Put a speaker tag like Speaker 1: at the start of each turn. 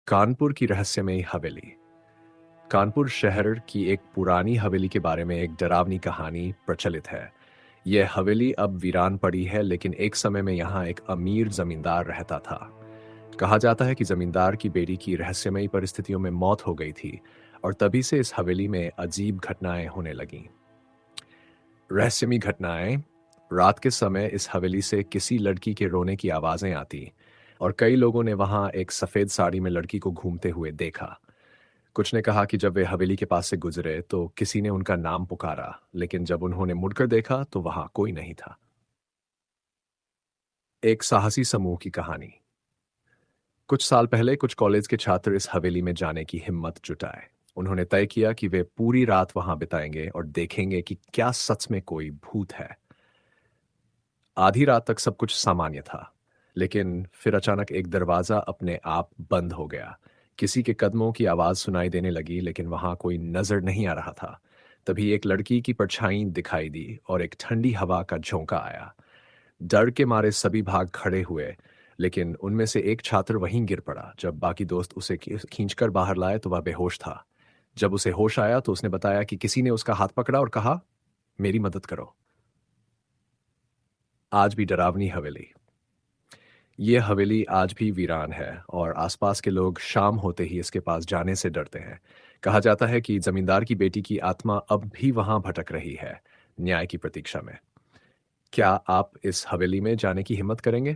Speaker 1: कानपुर की रहस्यमयी हवेली। कानपुर शहर की एक पुरानी हवेली के बारे में एक डरावनी कहानी प्रचलित है। यह हवेली अब वीरान पड़ी है, लेकिन एक समय में यहाँ एक अमीर जमींदार रहता था। कहा जाता है कि जमींदार की बेटी की रहस्यमयी परिस्थितियों में मौत हो गई थी और तभी से इस हवेली में अजीब घटनाएं होने लगीं। रहस्यमयी घटनाएं। रात के समय इस हवेली से किसी लड़की के रोने की आवाजें आती और कई लोगों ने वहां एक सफेद साड़ी में लड़की को घूमते हुए देखा। कुछ ने कहा कि जब वे हवेली के पास से गुजरे तो किसी ने उनका नाम पुकारा, लेकिन जब उन्होंने मुड़कर देखा तो वहां कोई नहीं था। एक साहसी समूह की कहानी। कुछ साल पहले कुछ कॉलेज के छात्र इस हवेली में जाने की हिम्मत जुटाए। उन्होंने तय किया कि वे पूरी रात वहां बिताएंगे और देखेंगे कि क्या सच में कोई भूत है। आधी रात तक सब कुछ सामान्य था, लेकिन फिर अचानक एक दरवाजा अपने आप बंद हो गया। किसी के कदमों की आवाज सुनाई देने लगी, लेकिन वहां कोई नजर नहीं आ रहा था। तभी एक लड़की की परछाई दिखाई दी और एक ठंडी हवा का झोंका आया। डर के मारे सभी भाग खड़े हुए, लेकिन उनमें से एक छात्र वहीं गिर पड़ा। जब बाकी दोस्त उसे खींचकर बाहर लाए तो वह बेहोश था। जब उसे होश आया तो उसने बताया कि किसी ने उसका हाथ पकड़ा और कहा, मेरी मदद करो। आज भी डरावनी हवेली। ये हवेली आज भी वीरान है और आसपास के लोग शाम होते ही इसके पास जाने से डरते हैं। कहा जाता है कि जमींदार की बेटी की आत्मा अब भी वहां भटक रही है, न्याय की प्रतीक्षा में। क्या आप इस हवेली में जाने की हिम्मत करेंगे?